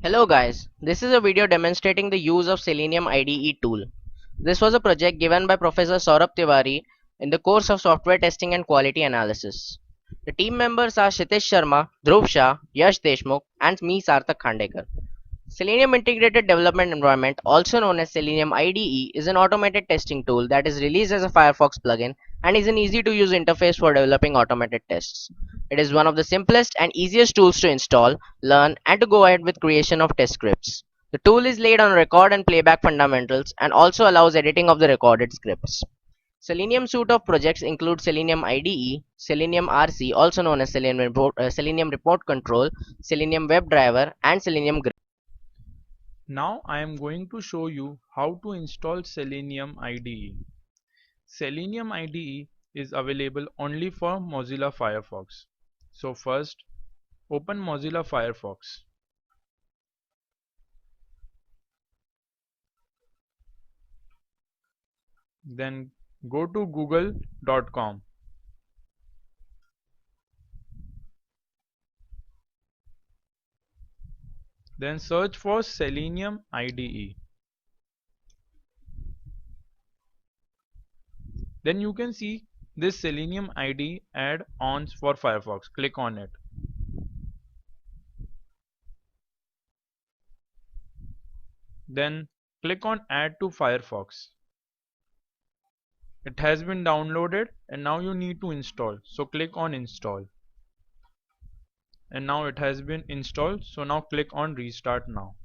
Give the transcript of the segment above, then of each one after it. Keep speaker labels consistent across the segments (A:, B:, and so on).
A: Hello guys, this is a video demonstrating the use of Selenium IDE tool. This was a project given by Professor Saurabh Tiwari in the course of Software Testing and Quality Analysis. The team members are Kshitij Sharma, Dhruv Shah, Yash Deshmukh and me Sarthak Khandekar. Selenium Integrated Development Environment, also known as Selenium IDE, is an automated testing tool that is released as a Firefox plugin and is an easy to use interface for developing automated tests. It is one of the simplest and easiest tools to install, learn, and to go ahead with creation of test scripts. The tool is laid on record and playback fundamentals and also allows editing of the recorded scripts. Selenium suite of projects include Selenium IDE, Selenium RC, also known as Selenium Remote Control, Selenium WebDriver, and Selenium.
B: Now I am going to show you how to install Selenium IDE. Selenium IDE is available only for Mozilla Firefox. So first, open Mozilla Firefox. Then go to google.com. Then search for Selenium IDE. Then you can see this Selenium IDE add-ons for Firefox. Click on it. Then click on Add to Firefox. It has been downloaded and now you need to install. So click on Install. And now it has been installed, so now click on Restart Now.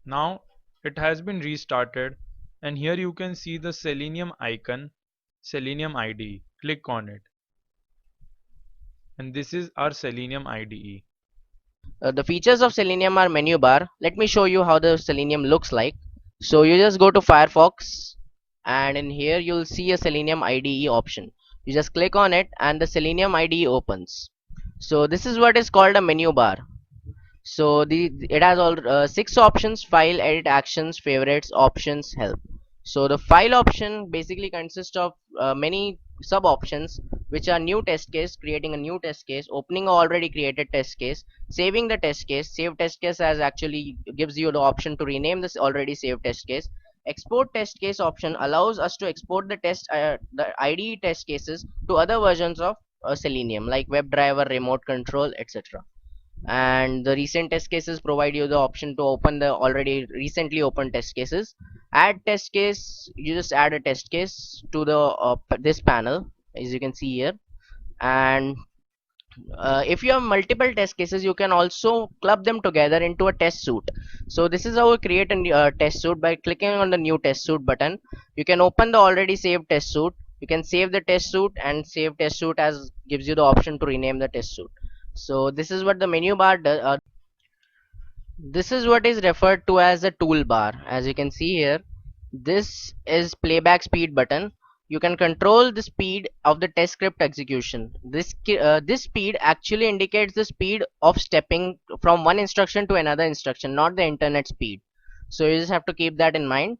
B: Now it has been restarted and here you can see the Selenium icon, Selenium IDE. Click on it and this is our Selenium IDE.
A: The features of Selenium are menu bar. Let me show you how the Selenium looks like. So you just go to Firefox and in here you'll see a Selenium IDE option. You just click on it and the Selenium IDE opens. So this is what is called a menu bar. So it has all 6 options: file, edit, actions, favorites, options, help. So the file option basically consists of many sub options, which are new test case, creating a new test case, opening a already created test case, saving the test case. Save test case as actually gives you the option to rename this already saved test case. Export test case option allows us to export the IDE test cases to other versions of Selenium like WebDriver, remote control, etc. And the recent test cases provide you the option to open the already recently opened test cases. Add test case, you just add a test case to the this panel, as you can see here. And if you have multiple test cases, you can also club them together into a test suite. So this is how we create a test suite. By clicking on the new test suite button, you can open the already saved test suite. You can save the test suite, and save test suite as gives you the option to rename the test suite. So this is what the menu bar does. This is what is referred to as a toolbar. As you can see here, this is playback speed button. You can control the speed of the test script execution. This speed actually indicates the speed of stepping from one instruction to another instruction, not the internet speed. So you just have to keep that in mind.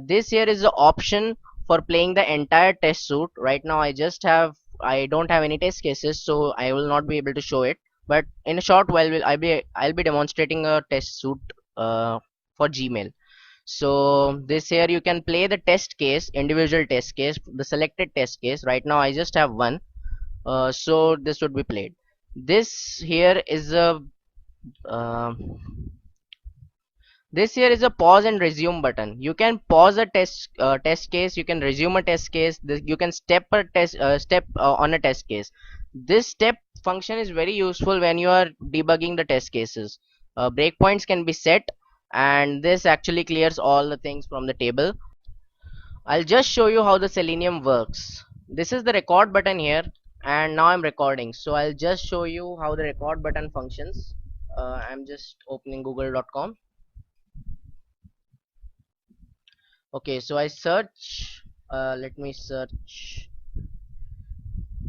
A: This here is the option for playing the entire test suite. Right now I don't have any test cases, so I will not be able to show it, but in a short while I'll be demonstrating a test suite for Gmail. So this here you can play the test case, individual test case, the selected test case. Right now I just have one, so this would be played. This here is a uh, this here is a pause and resume button. You can pause a test case, you can resume a test case, you can step on a test case. This step function is very useful when you are debugging the test cases. Breakpoints can be set, and this actually clears all the things from the table. I'll just show you how the Selenium works. This is the record button here, and now I'm recording. So I'll just show you how the record button functions. I'm just opening google.com. Okay, so I search, let me search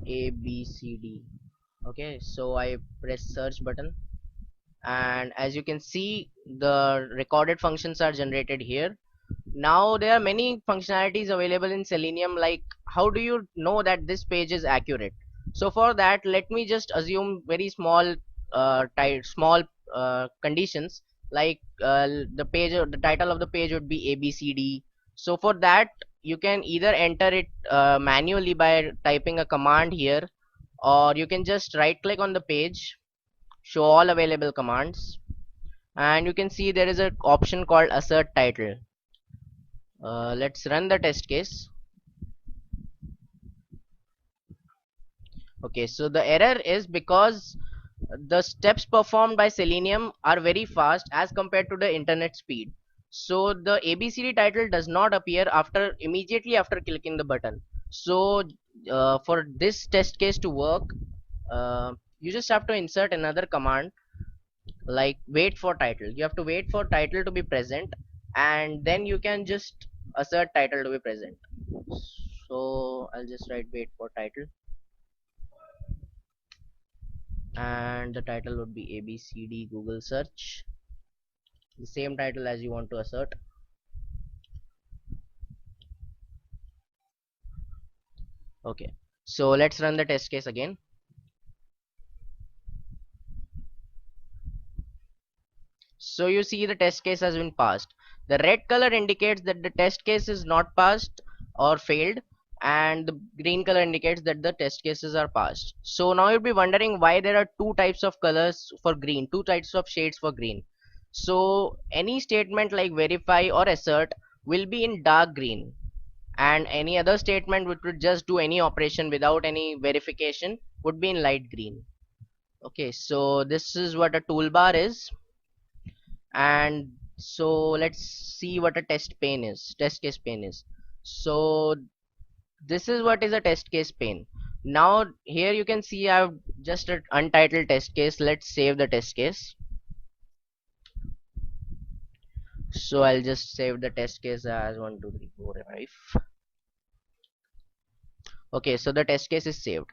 A: ABCD. Okay, so I press search button, and as you can see, the recorded functions are generated here. Now there are many functionalities available in Selenium, like how do you know that this page is accurate? So for that, let me just assume very small small conditions, like the page, the title of the page would be ABCD. So for that, you can either enter it manually by typing a command here, or you can just right click on the page, show all available commands, and you can see there is an option called assert title. Let's run the test case. Okay, so the error is because the steps performed by Selenium are very fast as compared to the internet speed. So the ABCD title does not appear after immediately after clicking the button. So for this test case to work, you just have to insert another command like wait for title. You have to wait for title to be present, and then you can just assert title to be present. So I'll just write wait for title, and the title would be ABCD Google search, the same title as you want to assert. Okay, so let's run the test case again. So you see the test case has been passed. The red color indicates that the test case is not passed or failed, and the green color indicates that the test cases are passed. So now you'll be wondering why there are two types of colors for green, two types of shades for green. So any statement like verify or assert will be in dark green, and any other statement which would just do any operation without any verification would be in light green. Okay, so this is what a toolbar is, and so let's see what a test case pane is. So this is what is a test case pane. Now here you can see I have just an untitled test case. Let's save the test case. So I'll just save the test case as 1 2 3 4 5. Okay, so the test case is saved.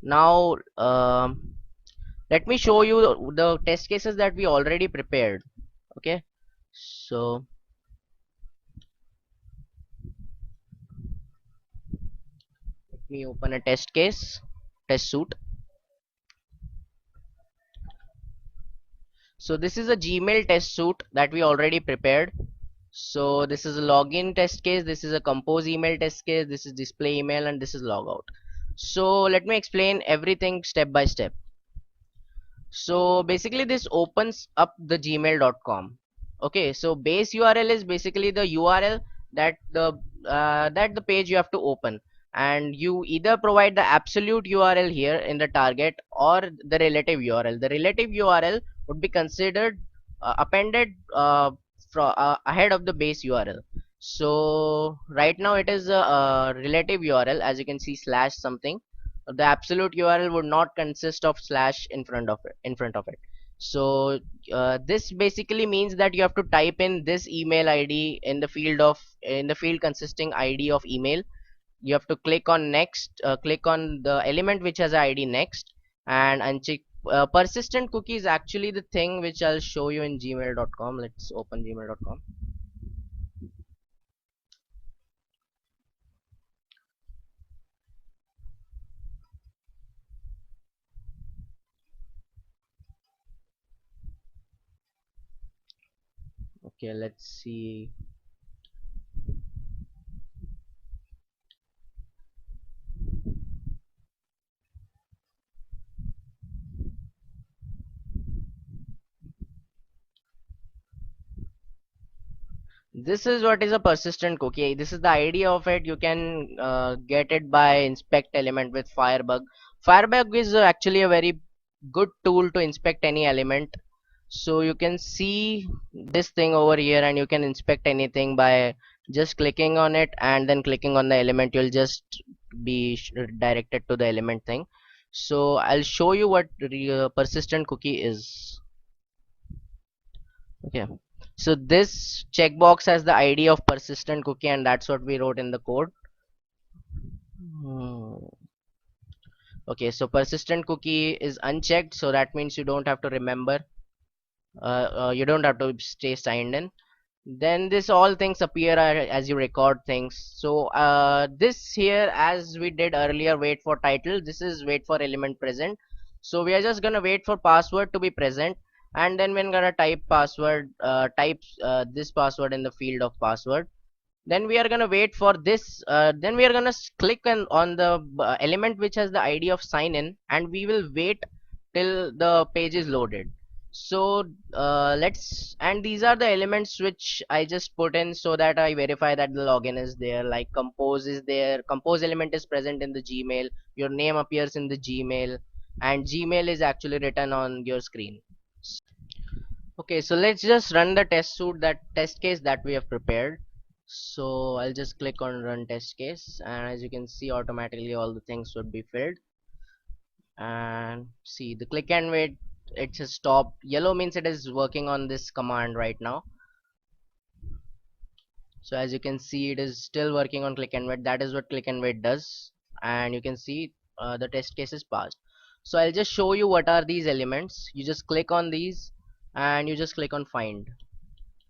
A: Now let me show you the test cases that we already prepared. Okay, so let me open a test case, test suite. So this is a Gmail test suite that we already prepared. So this is a login test case, this is a compose email test case, this is display email, and this is logout. So let me explain everything step by step. So basically this opens up the gmail.com. Okay, so base URL is basically the URL that the page you have to open, and you either provide the absolute URL here in the target or the relative URL. The relative URL would be considered appended ahead of the base URL. So right now it is a relative URL, as you can see, slash something. The absolute URL would not consist of slash in front of it. So this basically means that you have to type in this email ID in the field consisting ID of email. You have to click on next, click on the element which has ID next, and uncheck. Persistent cookie is actually the thing which I'll show you in gmail.com. Let's open gmail.com. Okay, let's see. This is what is a persistent cookie. This is the idea of it. You can get it by inspect element with Firebug. Firebug is actually a very good tool to inspect any element. So you can see this thing over here, and you can inspect anything by just clicking on it and then clicking on the element. You'll just be directed to the element thing. So I'll show you what persistent cookie is. Okay, so this checkbox has the ID of persistent cookie, and that's what we wrote in the code. Hmm. Okay, so persistent cookie is unchecked, so that means you don't have to remember, you don't have to stay signed in. then this all things appear as you record things. So this here, as we did earlier, wait for title, this is wait for element present. So we are just gonna wait for password to be present, and then we're gonna type password, this password in the field of password. Then we are gonna wait for this, then we are gonna click on the element which has the ID of sign in, and we will wait till the page is loaded. So let's, and these are the elements which I just put in so that I verify that the login is there. Like compose is there, compose element is present in the Gmail, your name appears in the Gmail, and Gmail is actually written on your screen. Okay, so let's just run the test suite, that test case that we have prepared. So I'll just click on run test case, and as you can see, automatically all the things would be filled. And see the click and wait, it has stopped. Yellow means it is working on this command right now. So as you can see, it is still working on click and wait. That is what click and wait does. And you can see the test case is passed. So I'll just show you what are these elements. You just click on these and you just click on find.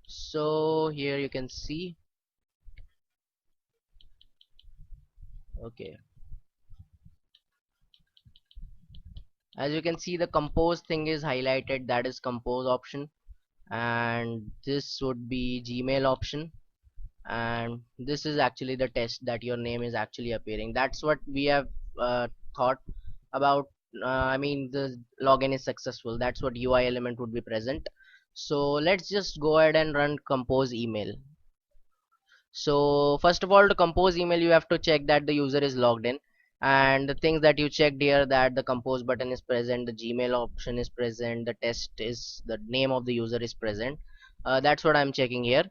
A: So here you can see, okay, as you can see, the compose thing is highlighted, that is compose option, and this would be Gmail option, and this is actually the test that your name is actually appearing. That's what we have thought about. I mean, the login is successful, that's what UI element would be present. So let's just go ahead and run compose email. So first of all, to compose email, you have to check that the user is logged in, and the things that you checked here, that the compose button is present, the Gmail option is present, the test is, the name of the user is present. That's what I'm checking here.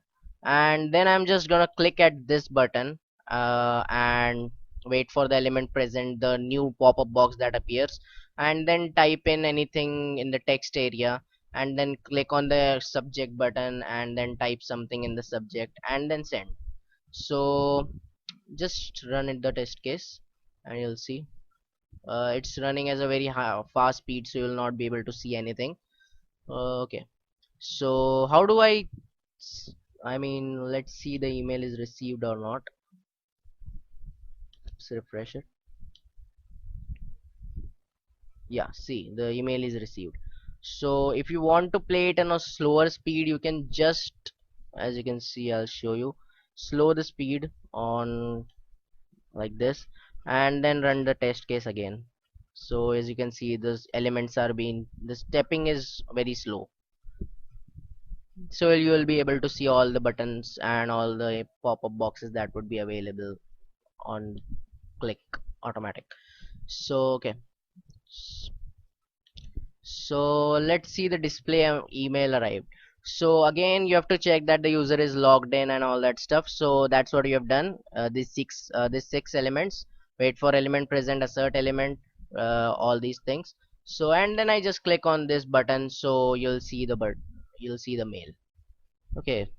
A: And then I'm just gonna click at this button and wait for the element present, the new pop-up box that appears, and then type in anything in the text area, and then click on the subject button and then type something in the subject and then send. So just run it the test case, and you'll see it's running as a very fast speed, so you'll not be able to see anything. Okay, so how do I mean, let's see the email is received or not. Let's refresh it. Yeah, see, the email is received. So if you want to play it on a slower speed, you can just, as you can see, I'll show you, slow the speed on like this, and then run the test case again. So as you can see, those elements are being, the stepping is very slow, so you will be able to see all the buttons and all the pop-up boxes that would be available on click automatic. So okay, so let's see the display email arrived. So again, you have to check that the user is logged in and all that stuff. So that's what you have done. These six elements, wait for element present, assert element, all these things. So and then I just click on this button, so you'll see the mail. Okay,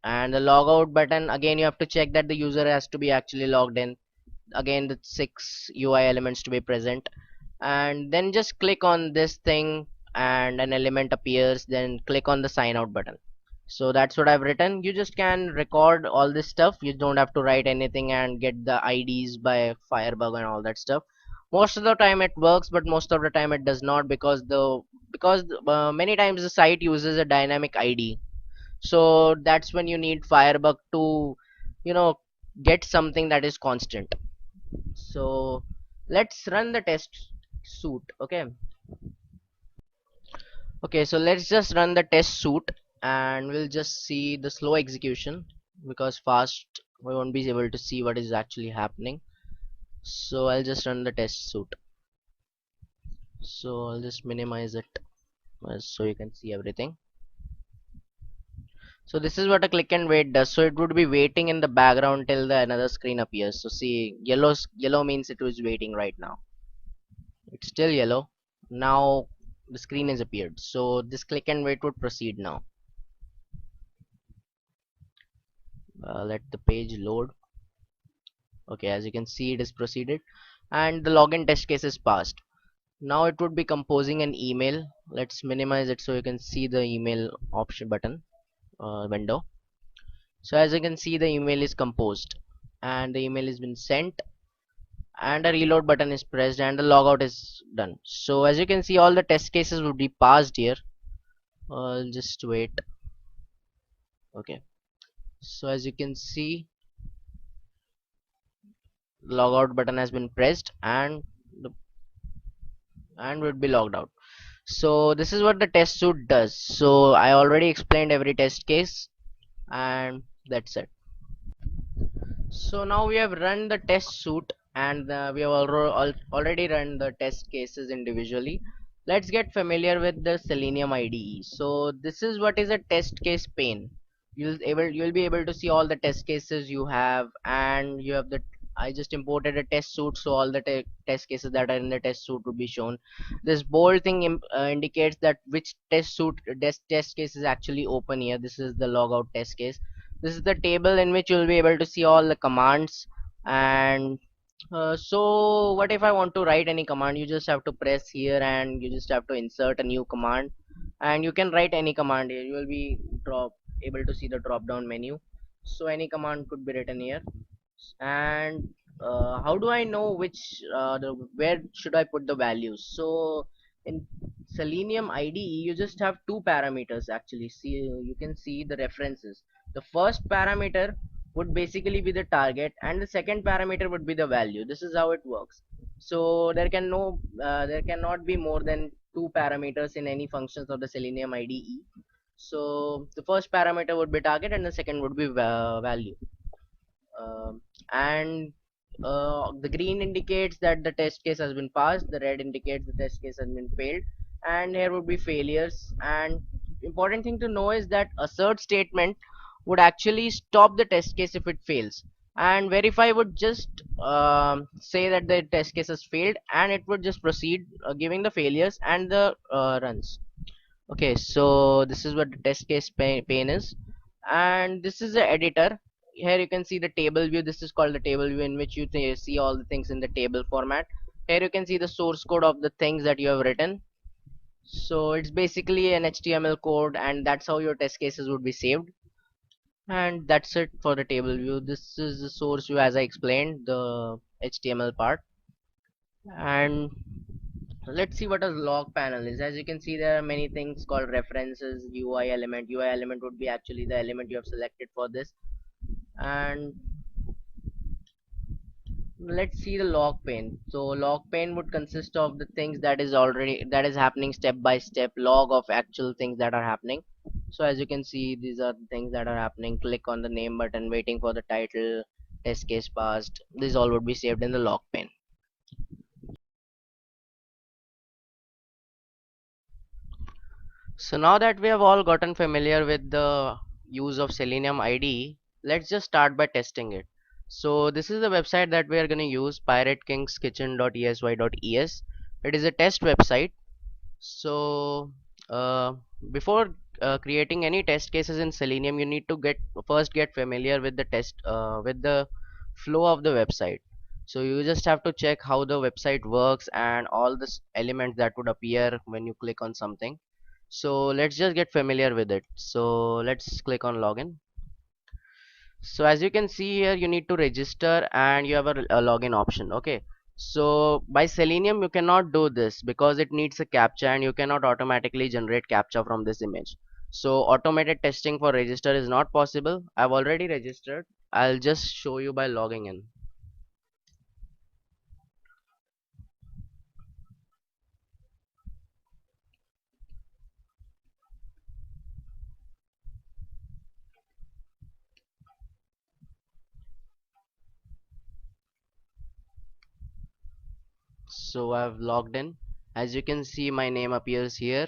A: and the logout button, again you have to check that the user has to be actually logged in. Again, the six UI elements to be present, and then just click on this thing and an element appears, then click on the sign out button. So that's what I've written. You just can record all this stuff, you don't have to write anything and get the IDs by Firebug and all that stuff. Most of the time it works, but most of the time it does not, because many times the site uses a dynamic ID. So that's when you need Firebug to, you know, get something that is constant. So let's run the test suite. Okay, okay, so let's just run the test suite, and we'll just see the slow execution, because fast we won't be able to see what is actually happening. So I'll just run the test suite. So I'll just minimize it so you can see everything. So this is what a click and wait does. So it would be waiting in the background till the another screen appears. So see, yellow means it was waiting right now. It's still yellow. Now the screen has appeared. So this click and wait would proceed now. Let the page load. Okay, as you can see, it is proceeded, and the login test case is passed. Now it would be composing an email. Let's minimize it so you can see the email option button window. So as you can see, the email is composed and the email has been sent, and a reload button is pressed and the logout is done. So as you can see, all the test cases would be passed here. Just wait. Okay, so as you can see, logout button has been pressed and the and would be logged out. So this is what the test suite does. So I already explained every test case, and that's it. So now we have run the test suite, and we have already run the test cases individually. Let's get familiar with the Selenium IDE. So this is what is a test case pane. You'll be able to see all the test cases you have, and you have the I just imported a test suite, so all the test cases that are in the test suite will be shown. This bold thing indicates that which test suite test case is actually open here. This is the logout test case. This is the table in which you'll be able to see all the commands. And so what if I want to write any command? You just have to press here and you just have to insert a new command, and you can write any command here. You will be able to see the drop down menu, so any command could be written here. And how do I know where should I put the values? So in Selenium IDE, you just have two parameters actually. See, you can see the references. The first parameter would basically be the target, and the second parameter would be the value. This is how it works. So there cannot be more than two parameters in any functions of the Selenium IDE. So the first parameter would be target, and the second would be value. And the green indicates that the test case has been passed, the red indicates the test case has been failed, and here would be failures. And important thing to know is that assert statement would actually stop the test case if it fails, and verify would just say that the test case has failed, and it would just proceed giving the failures and the runs. Okay, so this is what the test case pane is, and this is the editor. Here you can see the table view. This is called the table view, in which you see all the things in the table format. Here you can see the source code of the things that you have written. So it's basically an HTML code, and that's how your test cases would be saved. And that's it for the table view. This is the source view, as I explained, the HTML part. And let's see what a log panel is. As you can see, there are many things called references, UI element would be actually the element you have selected for this. And let's see the log pane. So log pane would consist of the things that is happening step by step, log of actual things that are happening. So as you can see, these are the things that are happening. Click on the name button, waiting for the title, test case passed. This all would be saved in the log pane. So now that we have all gotten familiar with the use of Selenium IDE, let's just start by testing it. So this is the website that we are going to use, piratekingskitchen.esy.es. It is a test website. So before creating any test cases in Selenium, you need to first get familiar with the with the flow of the website. So you just have to check how the website works and all the elements that would appear when you click on something. So let's just get familiar with it. So let's click on login. So as you can see here, you need to register and you have a login option. Okay, so by Selenium you cannot do this because it needs a captcha, and you cannot automatically generate captcha from this image. So automated testing for register is not possible. I've already registered. I'll just show you by logging in. So I've logged in. As you can see, my name appears here,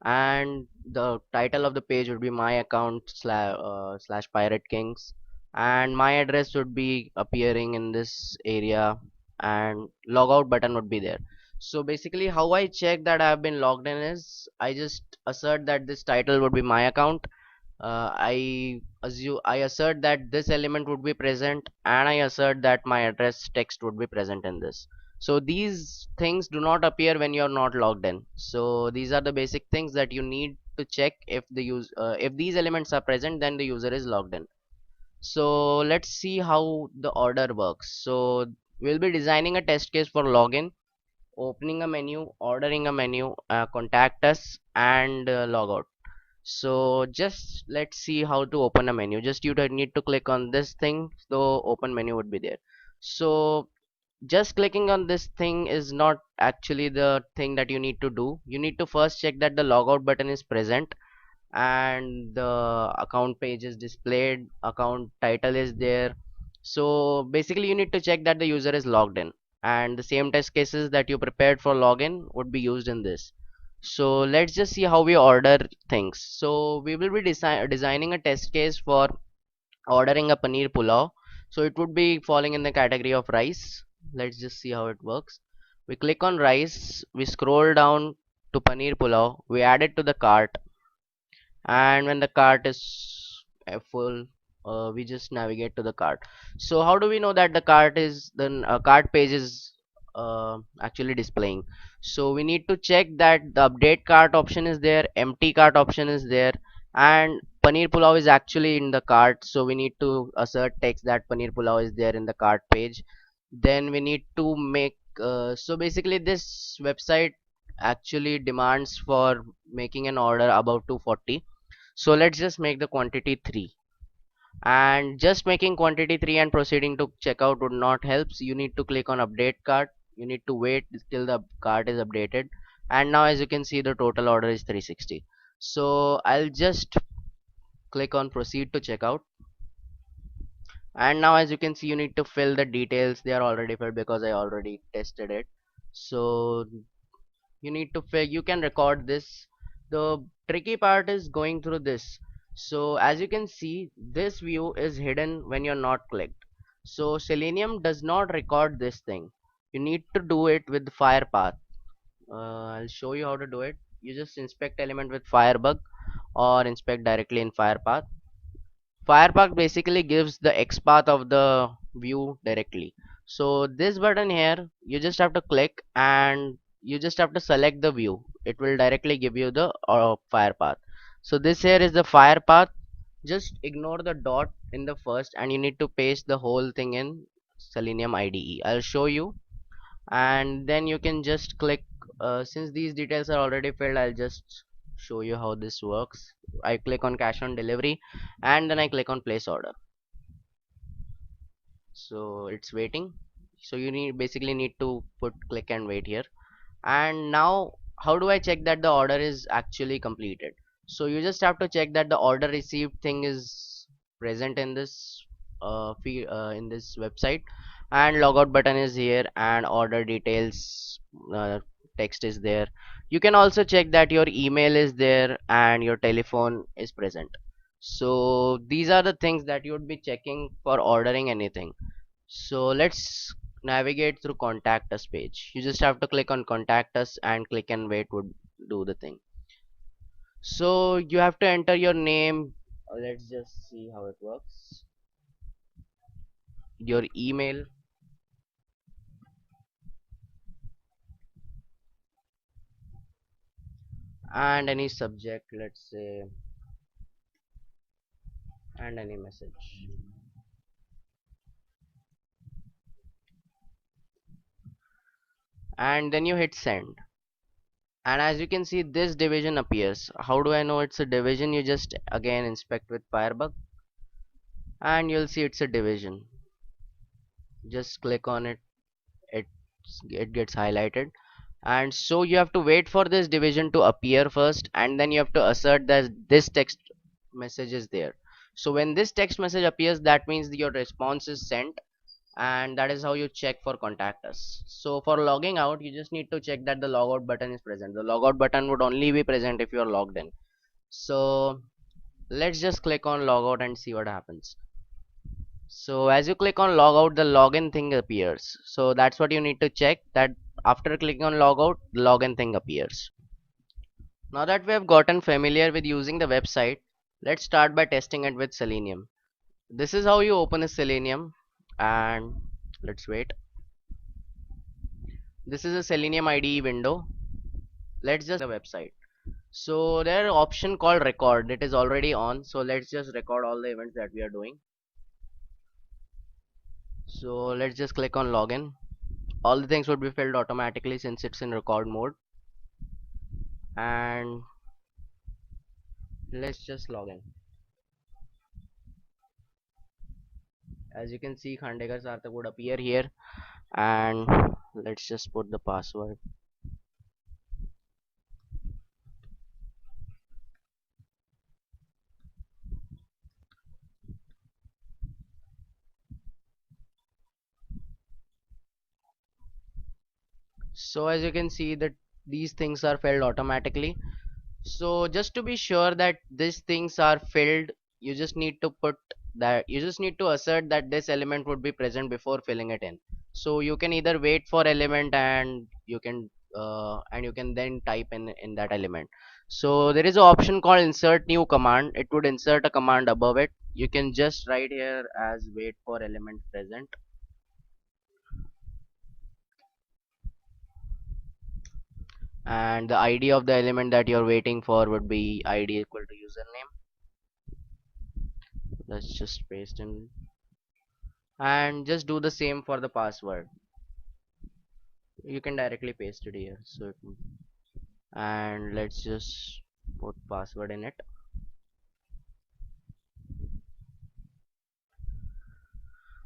A: and the title of the page would be my account slash pirate kings, and my address would be appearing in this area, and logout button would be there. So basically how I check that I have been logged in is I just assert that this title would be my account. I assert that this element would be present, and I assert that my address text would be present in this. So these things do not appear when you're not logged in. So these are the basic things that you need to check. If if these elements are present, then the user is logged in. So let's see how the order works. So we'll be designing a test case for login, opening a menu, ordering a menu, contact us, and log out. So just let's see how to open a menu. Just you don't need to click on this thing, so open menu would be there. So just clicking on this thing is not actually the thing that you need to do. You need to first check that the logout button is present and the account page is displayed, account title is there. So basically you need to check that the user is logged in, and the same test cases that you prepared for login would be used in this. So let's just see how we order things. So we will be designing a test case for ordering a paneer pulao. So it would be falling in the category of rice. Let's just see how it works. We click on rice, we scroll down to paneer pulao, we add it to the cart, and when the cart is full, we just navigate to the cart. So how do we know that the cart is then cart page is actually displaying? So we need to check that the update cart option is there, empty cart option is there, and paneer pulao is actually in the cart. So we need to assert text that paneer pulao is there in the cart page. Then we need to make so basically this website actually demands for making an order above 240. So let's just make the quantity 3, and just making quantity 3 and proceeding to checkout would not help. So you need to click on update cart, you need to wait till the cart is updated, and now as you can see the total order is 360. So I'll just click on proceed to checkout, and now as you can see you need to fill the details. They are already filled because I already tested it. So you need to fill, you can record this. The tricky part is going through this. So as you can see this view is hidden when you're not clicked. So Selenium does not record this thing. You need to do it with Firepath. I'll show you how to do it. You just inspect element with Firebug or inspect directly in Firepath. Firepath basically gives the XPath of the view directly. So this button here, you just have to click and you just have to select the view. It will directly give you the Firepath. So this here is the Firepath. Just ignore the dot in the first and you need to paste the whole thing in Selenium IDE. I'll show you, and then you can just click, since these details are already filled, I'll just show you how this works. I click on cash on delivery and then I click on place order. So it's waiting. So you need basically need to put click and wait here. And now how do I check that the order is actually completed? So you just have to check that the order received thing is present in this in this website, and logout button is here and order details text is there. You can also check that your email is there and your telephone is present. So these are the things that you would be checking for ordering anything. So let's navigate through contact us page. You just have to click on contact us and click and wait would do the thing. So you have to enter your name. Let's just see how it works. Your email, and any subject, let's say, and any message. And then you hit send. And as you can see this division appears. How do I know it's a division? You just again inspect with Firebug and you'll see it's a division. Just click on it, it it gets highlighted. And so you have to wait for this division to appear first, and then you have to assert that this text message is there. So when this text message appears, that means your response is sent, and that is how you check for contact us. So for logging out, you just need to check that the logout button is present. The logout button would only be present if you are logged in. So let's just click on logout and see what happens. So as you click on logout, the login thing appears. So that's what you need to check, that after clicking on logout, the login thing appears. Now that we have gotten familiar with using the website, let's start by testing it with Selenium. This is how you open a Selenium, and let's wait. This is a Selenium IDE window. Let's just the website. So there are option called record. It is already on. So let's just record all the events that we are doing. So let's just click on login. All the things would be filled automatically since it's in record mode, and let's just log in. As you can see, Khandekar Sarthak would appear here, and let's just put the password. So as you can see that these things are filled automatically. So just to be sure that these things are filled, you just need to assert that this element would be present before filling it in. So you can either wait for element, and you can then type in that element. So there is an option called insert new command. It would insert a command above it. You can just write here as wait for element present, and the ID of the element that you're waiting for would be ID equal to username. Let's just paste in, and just do the same for the password. You can directly paste it here, and let's just put password in it.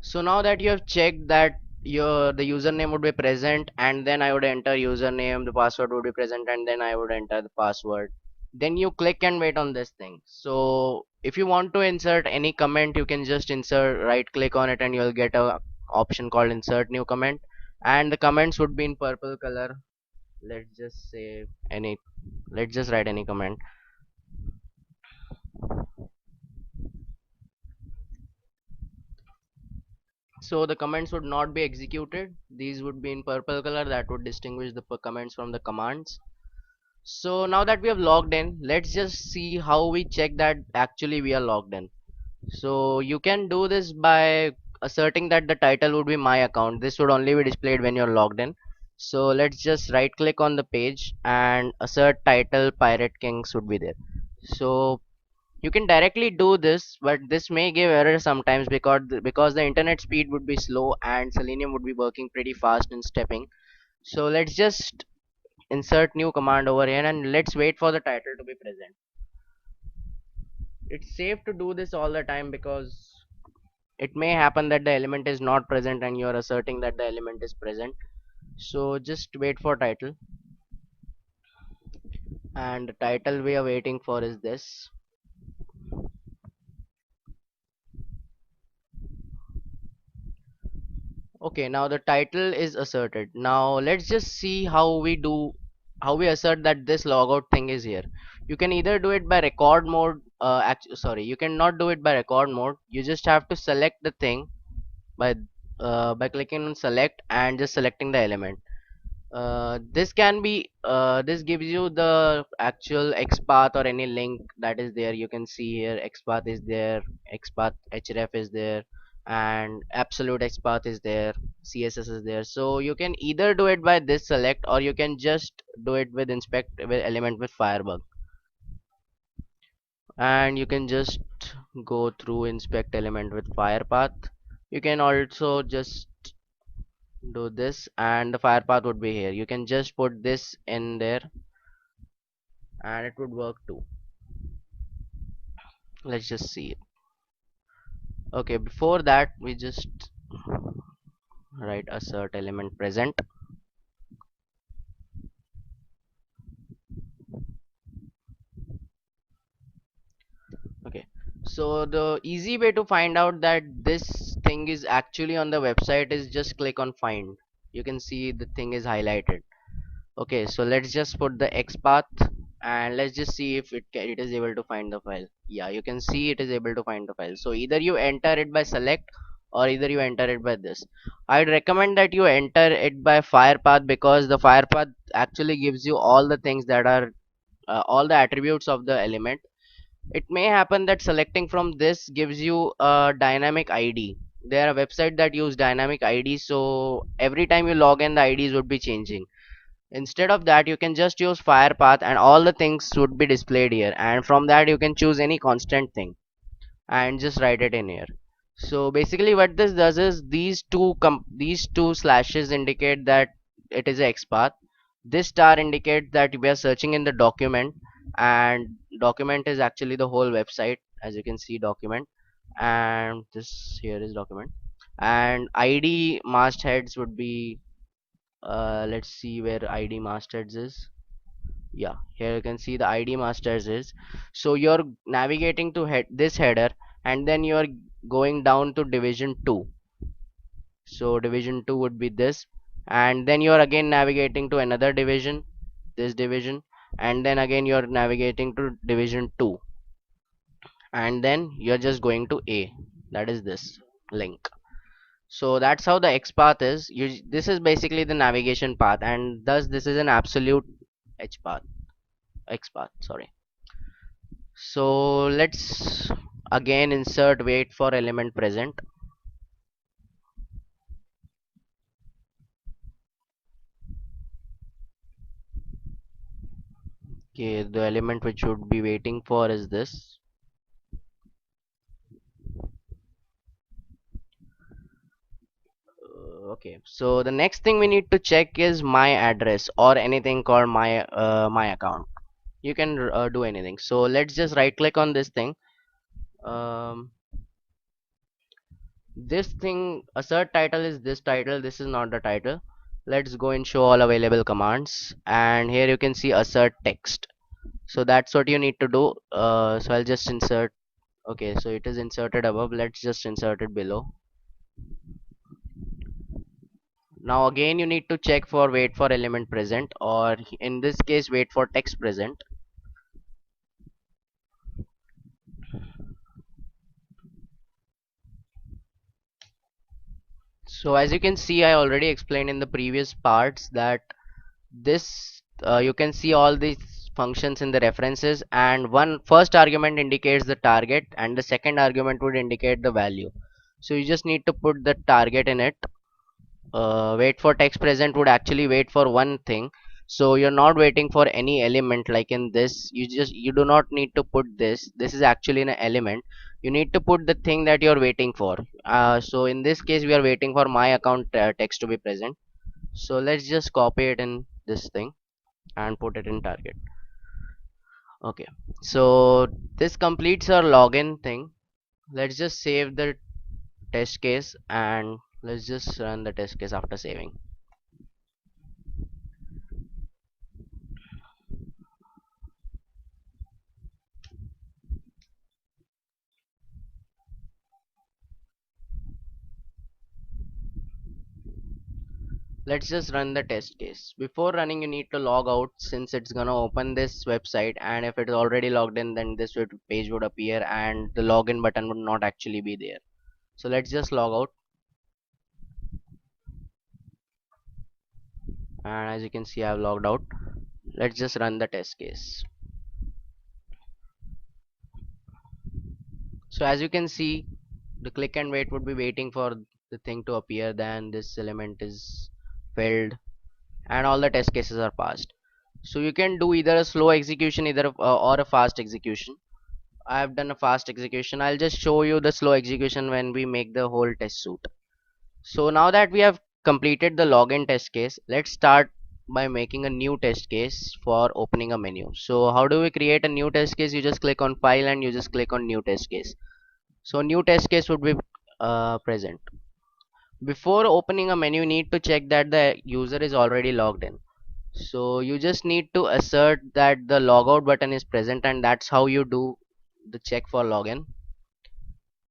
A: So now that you have checked that the username would be present, and then I would enter username, the password would be present, and then I would enter the password, then you click and wait on this thing. So if you want to insert any comment, you can just insert, right click on it, and you'll get a option called insert new comment, and the comments would be in purple color. Let's just say any, let's just write any comment. So the comments would not be executed. These would be in purple color, that would distinguish the comments from the commands. So now that we have logged in, let's just see how we check that actually we are logged in. So you can do this by asserting that the title would be my account. This would only be displayed when you're logged in. So let's just right click on the page and assert title Pirate Kings would be there. So you can directly do this, but this may give error sometimes because the internet speed would be slow and Selenium would be working pretty fast and stepping. So let's just insert new command over here, and let's wait for the title to be present. It's safe to do this all the time because it may happen that the element is not present and you're asserting that the element is present. So just wait for title, and the title we are waiting for is this. Okay, now the title is asserted. Now let's just see how we assert that this logout thing is here. You can either do it by record mode. Sorry, you cannot do it by record mode. You just have to select the thing by clicking on select and just selecting the element. This gives you the actual XPath or any link that is there. You can see here XPath is there, XPath href is there, and absolute XPath is there, CSS is there. So you can either do it by this select, or you can just do it with inspect with element with Firebug, and you can just go through inspect element with Firepath. You can also just do this, and the fire path would be here. You can just put this in there and it would work too. Let's just see it. Okay, before that we just write assert element present. Okay, so the easy way to find out that this thing is actually on the website is just click on find. You can see the thing is highlighted. Okay, so let's just put the XPath, and let's just see if it is able to find the file. Yeah, you can see it is able to find the file. So either you enter it by select, or either you enter it by this. I'd recommend that you enter it by Firepath, because the Firepath actually gives you all the things that are all the attributes of the element. It may happen that selecting from this gives you a dynamic ID. There are websites that use dynamic ID, so every time you log in the IDs would be changing. Instead of that, you can just use Firepath and all the things would be displayed here, and from that you can choose any constant thing and just write it in here. So basically what this does is these two slashes indicate that it is a XPath. This star indicates that we are searching in the document, and document is actually the whole website. As you can see, document, and this here is document, and ID mastheads would be let's see where ID mastheads is. Yeah, here you can see the ID masters is. So you're navigating to this header, and then you're going down to division 2. So division 2 would be this, and then you're again navigating to another division, this division, and then again you're navigating to division 2, and then you're just going to A, that is this link. So that's how the X path is. This is basically the navigation path, and thus this is an absolute H path, X path, sorry. So let's again insert wait for element present. Okay, the element which should be waiting for is this. Okay, so the next thing we need to check is my address or anything called my account. You can do anything. So let's just right click on this thing. Um, this thing assert title is this title. This is not the title. Let's go and show all available commands, and here you can see assert text. So that's what you need to do. So I'll just insert. Okay, so it is inserted above. Let's just insert it below. Now again you need to check for wait for element present, or in this case wait for text present. So as you can see, I already explained in the previous parts that this you can see all these functions in the references, and one first argument indicates the target and the second argument would indicate the value. So you just need to put the target in it. Wait for text present would actually wait for one thing, so you're not waiting for any element. Like in this, you do not need to put this is actually an element. You need to put the thing that you're waiting for. So in this case we are waiting for my account text to be present, so let's just copy it in this thing and put it in target. Okay, so this completes our login thing. Let's just save the test case, and let's just run the test case after saving. Let's just run the test case. Before running you need to log out, since it's gonna open this website, and if it's already logged in then this page would appear and the login button would not actually be there. So let's just log out, and as you can see I've logged out. Let's just run the test case. So as you can see, the click and wait would be waiting for the thing to appear, then this element is filled and all the test cases are passed. So you can do either a slow execution either or a fast execution. I have done a fast execution. I'll just show you the slow execution when we make the whole test suite. So now that we have completed the login test case, let's start by making a new test case for opening a menu. So how do we create a new test case? You just click on file and you just click on new test case. So new test case would be present. Before opening a menu, you need to check that the user is already logged in. So you just need to assert that the logout button is present, and that's how you do the check for login.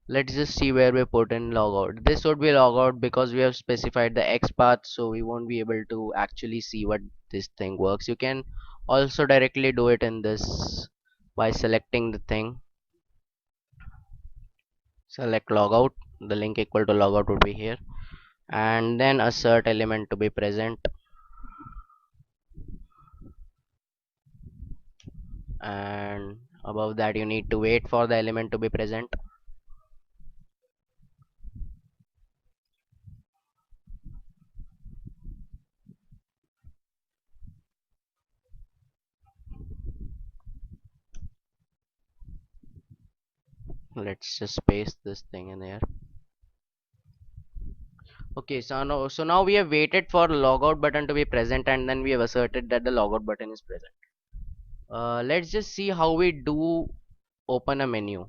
A: Let's just see where we put in logout. This would be logout because we have specified the X path, so we won't be able to actually see what this thing works. You can also directly do it in this by selecting the thing. Select logout, the link equal to logout would be here, and then assert element to be present, and above that you need to wait for the element to be present. Let's just paste this thing in here. Okay, so now we have waited for logout button to be present, and then we have asserted that the logout button is present. Let's just see how we do open a menu.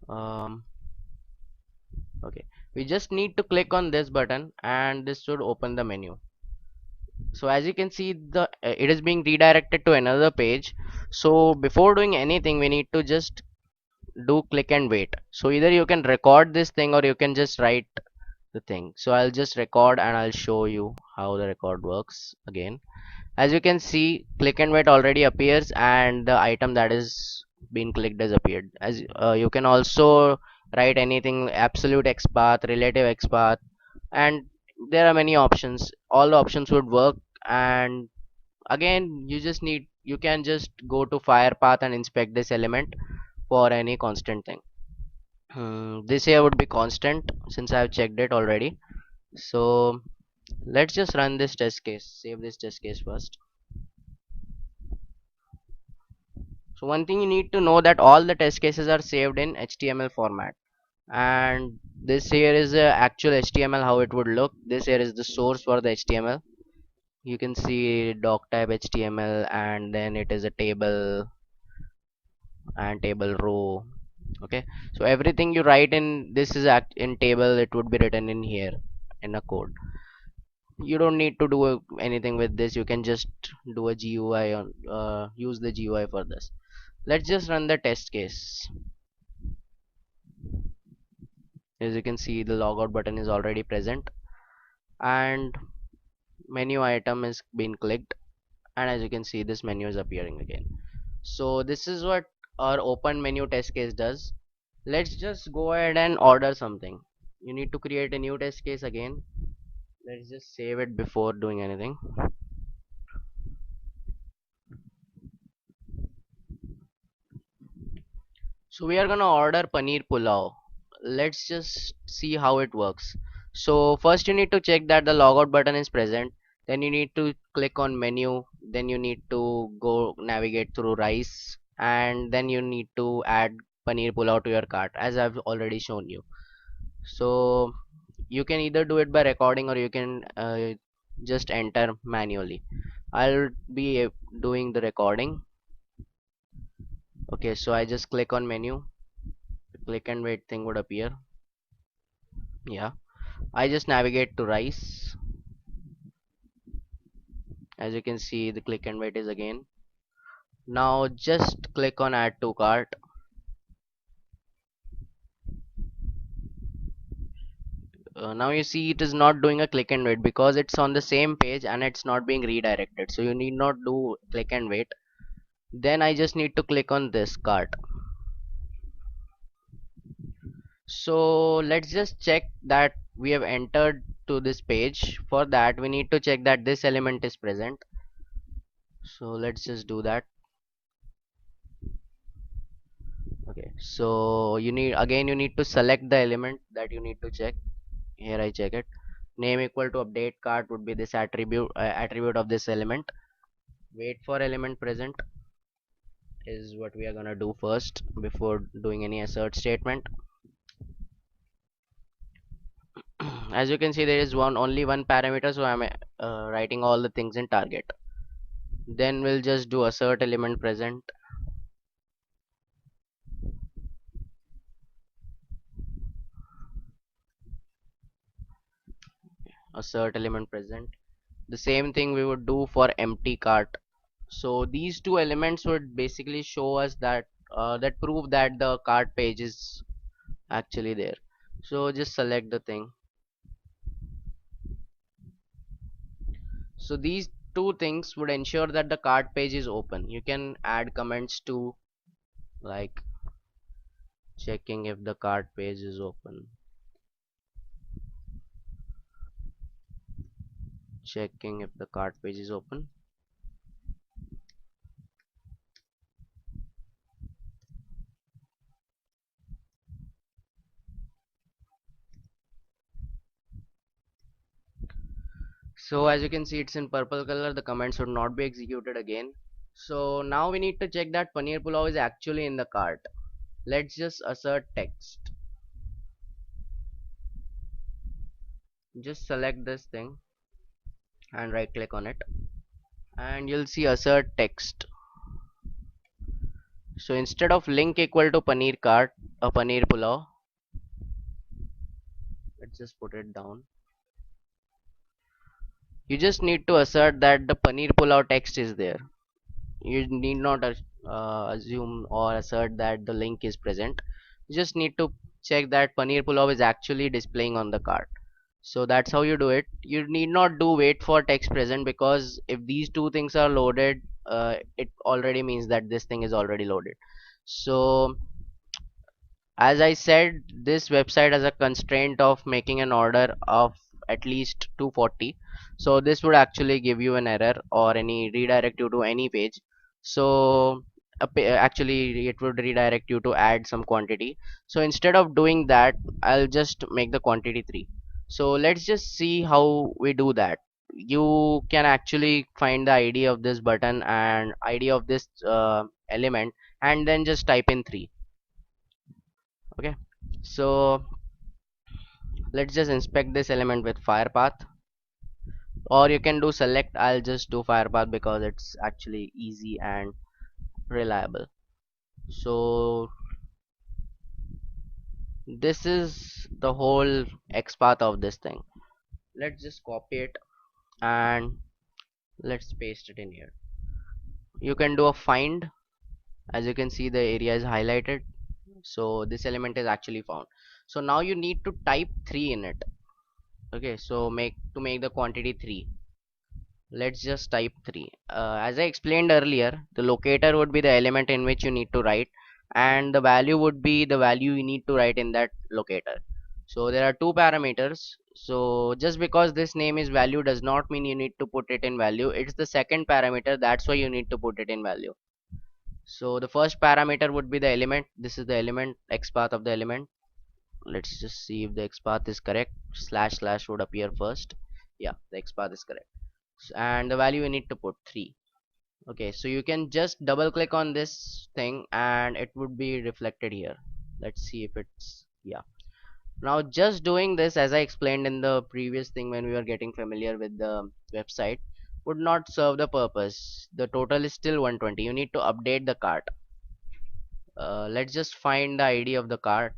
A: um, okay, we just need to click on this button and this should open the menu. So as you can see, the it is being redirected to another page. So before doing anything, we need to just do click and wait. So either you can record this thing or you can just write the thing. So I'll just record and I'll show you how the record works again. As you can see, click and wait already appears and the item that is being clicked has appeared. As you can also write anything, absolute XPath, relative XPath, and there are many options. All the options would work. And again, you can just go to Firepath and inspect this element for any constant thing. This here would be constant since I've checked it already. So let's just run this test case, save this test case first. So one thing you need to know that all the test cases are saved in HTML format, and this here is the actual HTML how it would look. This here is the source for the HTML. You can see doc type HTML, and then it is a table and table row. Okay, so everything you write in this is in table, it would be written in here in a code. You don't need to do anything with this. You can just do a GUI on use the GUI for this. Let's just run the test case. As you can see, the logout button is already present and menu item is being clicked, and as you can see, this menu is appearing again. So this is what our open menu test case does. Let's just go ahead and order something. You need to create a new test case again. Let's just save it before doing anything. So we are gonna order paneer pulao. Let's just see how it works. So first you need to check that the logout button is present. Then you need to click on menu. Then you need to go navigate through rice, and then you need to add paneer pulao to your cart as I've already shown you. So you can either do it by recording or you can just enter manually. I'll be doing the recording. Okay, so I just click on menu. The click and wait thing would appear. Yeah, I just navigate to rice. As you can see, the click and wait is again. Now just click on add to cart. Now you see it is not doing a click and wait because it's on the same page and it's not being redirected, so you need not do click and wait. Then I just need to click on this cart. So let's just check that we have entered to this page. For that we need to check that this element is present. So let's just do that. Okay, so you need to select the element that you need to check. Here I check it. Name equal to update cart would be this attribute of this element. Wait for element present is what we are gonna do first before doing any assert statement. As you can see, there is only one parameter, so I'm writing all the things in target. Then we'll just do assert element present. Assert element present. The same thing we would do for empty cart. So these two elements would basically show us that that prove that the cart page is actually there. So just select the thing. So these two things would ensure that the cart page is open. You can add comments to, like, checking if the cart page is open, checking if the cart page is open. So as you can see, it's in purple color. The command should not be executed again. So now we need to check that paneer pulao is actually in the cart. Let's just assert text. Just select this thing and right click on it, and you'll see assert text. So instead of link equal to paneer cart, a paneer pulao, let's just put it down. You just need to assert that the paneer pulao text is there. You need not assume or assert that the link is present. You just need to check that paneer pulao is actually displaying on the cart. So that's how you do it. You need not do wait for text present, because if these two things are loaded, it already means that this thing is already loaded. So as I said, this website has a constraint of making an order of at least 240. So this would actually give you an error or any redirect you to any page. So actually it would redirect you to add some quantity. So instead of doing that, I'll just make the quantity 3. So let's just see how we do that. You can actually find the ID of this button and ID of this element, and then just type in 3. Okay, so let's just inspect this element with firepath, or you can do select. I'll just do firepath because it's actually easy and reliable. So this is the whole XPath of this thing. Let's just copy it and let's paste it in here. You can do a find. As you can see, the area is highlighted, so this element is actually found. So now you need to type 3 in it. Okay, so make the quantity 3. Let's just type 3. As I explained earlier, the locator would be the element in which you need to write, and the value would be the value you need to write in that locator. So there are two parameters. So just because this name is value does not mean you need to put it in value. It's the second parameter, that's why you need to put it in value. So the first parameter would be the element. This is the element, XPath of the element. Let's just see if the XPath is correct. Slash slash would appear first. Yeah, the XPath is correct, and the value you need to put 3. Okay, so you can just double click on this thing and it would be reflected here. Let's see if it's, yeah. Now just doing this, as I explained in the previous thing when we were getting familiar with the website, would not serve the purpose. The total is still 120. You need to update the cart. Let's just find the ID of the cart.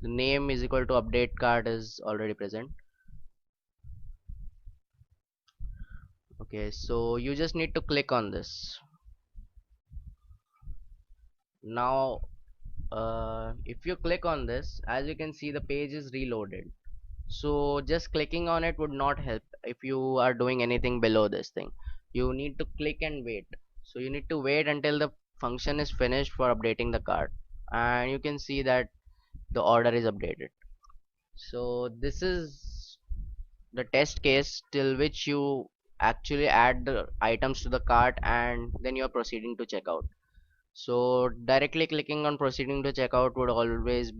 A: The name is equal to update cart is already present. Okay, so you just need to click on this. Now if you click on this, as you can see, the page is reloaded. So just clicking on it would not help if you are doing anything below this thing. You need to click and wait. So you need to wait until the function is finished for updating the cart, and you can see that the order is updated. So this is the test case till which you actually add the items to the cart and then you are proceeding to checkout. So directly clicking on proceeding to checkout would always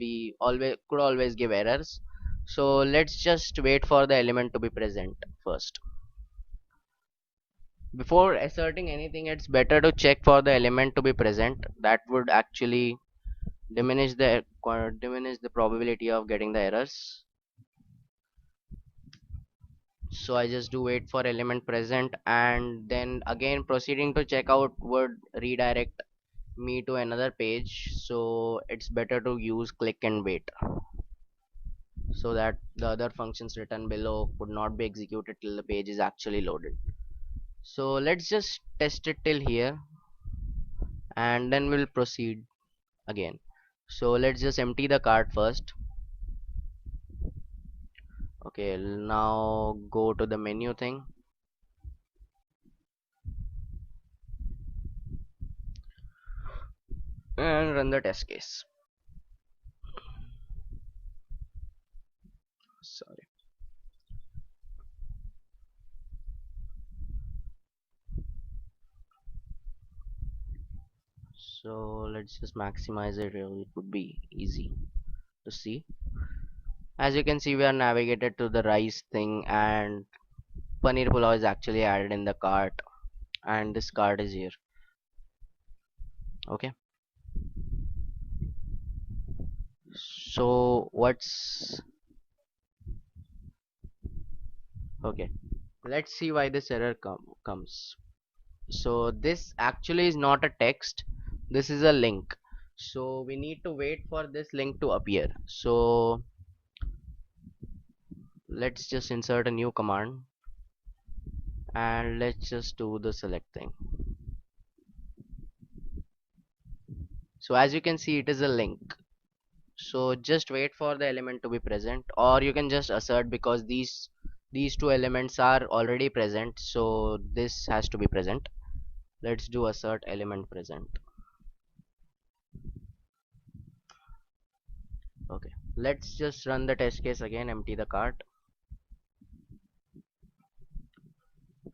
A: give errors. So let's just wait for the element to be present first. Before asserting anything, it's better to check for the element to be present. That would actually diminish the probability of getting the errors. So I just do wait for element present, and then again proceeding to checkout would redirect me to another page. So it's better to use click and wait, so that the other functions written below would not be executed till the page is actually loaded. So let's just test it till here and then we'll proceed again. So let's just empty the cart first. Okay, now go to the menu thing and run the test case. Sorry. So let's just maximize it. It would be easy to see. As you can see, we are navigated to the rice thing, and paneer pulao is actually added in the cart, and this cart is here. Okay, so Okay, let's see why this error comes. So this actually is not a text, this is a link. So we need to wait for this link to appear. So let's just insert a new command and let's just do the select thing. So as you can see, it is a link. So just wait for the element to be present, or you can just assert, because these two elements are already present, so this has to be present. Let's do assert element present. Okay, let's just run the test case again, empty the cart,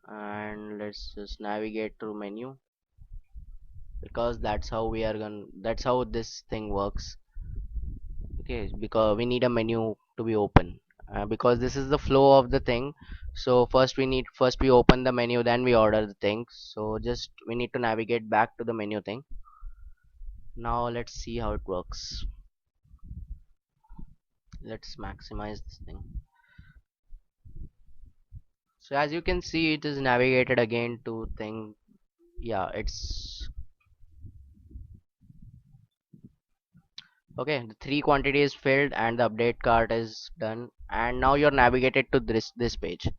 A: and let's just navigate through menu, because that's how this thing works. Okay, because we need a menu to be open, because this is the flow of the thing. So first we open the menu, then we order the thing. So just we need to navigate back to the menu thing. Now let's see how it works. Let's maximize this thing. So as you can see, it is navigated again to thing. Yeah, it's okay. The three quantity is filled and the update cart is done, and now you're navigated to this page.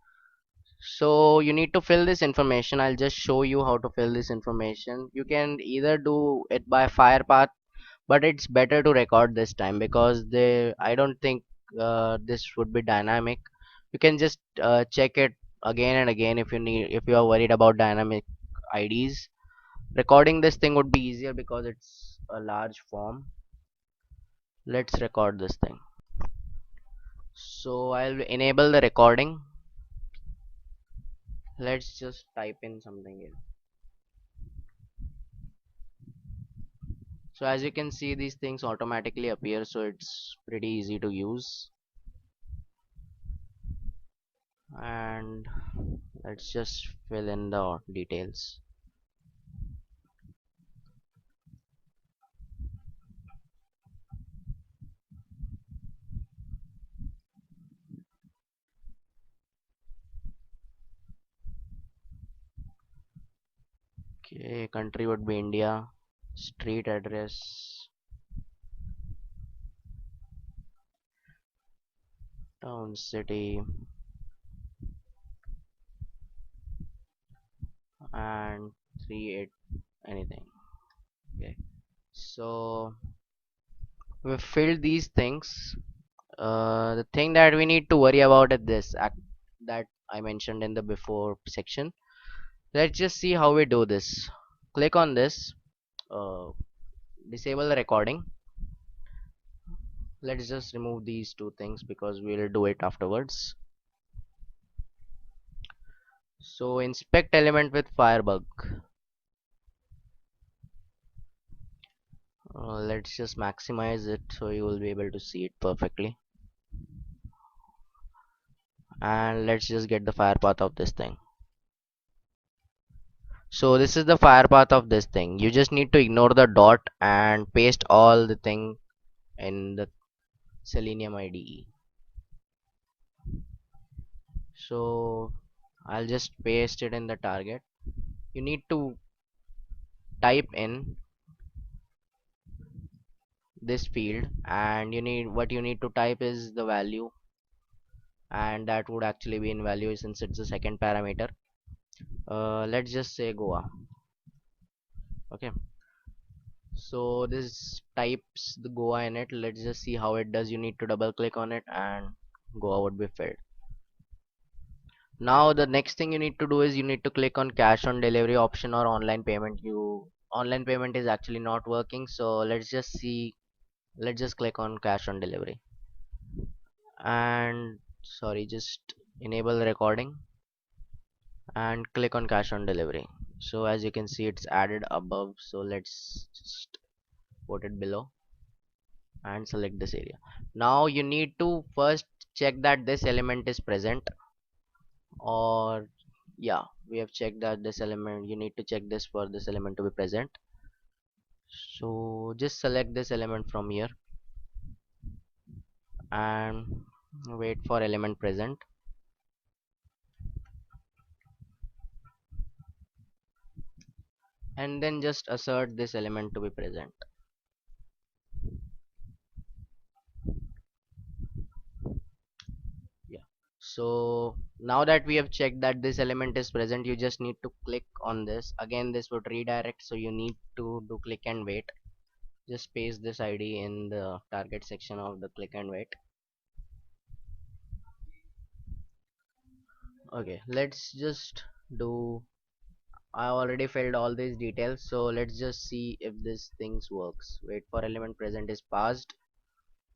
A: So you need to fill this information. I'll just show you how to fill this information. You can either do it by Firepath, but it's better to record this time, because I don't think this would be dynamic. You can just check it again and again if you are worried about dynamic IDs. Recording this thing would be easier because it's a large form. Let's record this thing. So I'll enable the recording. Let's just type in something here. So as you can see, these things automatically appear, so it's pretty easy to use. And let's just fill in the details. Okay, country would be India, street address, town, city, and 38 anything. Okay, so we filled these things. The thing that we need to worry about is this act that I mentioned in the before section. Let's just see how we do this. Click on this, uh, disable the recording. Let's just remove these two things because we'll do it afterwards. So inspect element with Firebug. Let's just maximize it so you will be able to see it perfectly. And let's just get the fire path of this thing. So this is the fire path of this thing. You just need to ignore the dot and paste all the thing in the Selenium IDE. So I'll just paste it in the target. You need to type in this field, and you need to type is the value, and that would actually be in value since it's the second parameter. Let's just say Goa. Okay, so this types the Goa in it. Let's just see how it does. You need to double click on it and Goa would be filled. Now the next thing you need to do is you need to click on cash on delivery option or online payment. Online payment is actually not working, so let's just click on cash on delivery, and sorry, just enable the recording and click on cash on delivery. So as you can see, it's added above, so let's just put it below and select this area. Now you need to first check that this element is present, or yeah, we have checked that this element, you need to check this for this element to be present. So just select this element from here and wait for element present. and then just assert this element to be present. Yeah, so now that we have checked that this element is present, you just need to click on this again. This would redirect, so you need to do click and wait. Just paste this id in the target section of the click and wait. Okay, let's just do, I already filled all these details, so let's just see if this things works. Wait for element present is passed.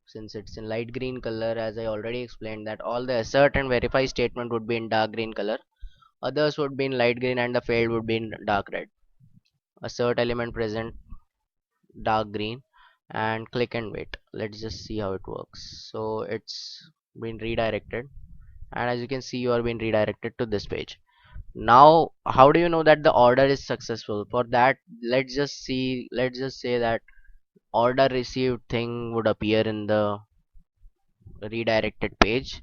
A: Since it's in light green color, as I already explained, that all the assert and verify statement would be in dark green color, others would be in light green, and the failed would be in dark red. Assert element present, dark green, and click and wait. Let's just see how it works. So it's been redirected, and as you can see, you are being redirected to this page. Now how do you know that the order is successful? For that, let's just say that order received thing would appear in the redirected page.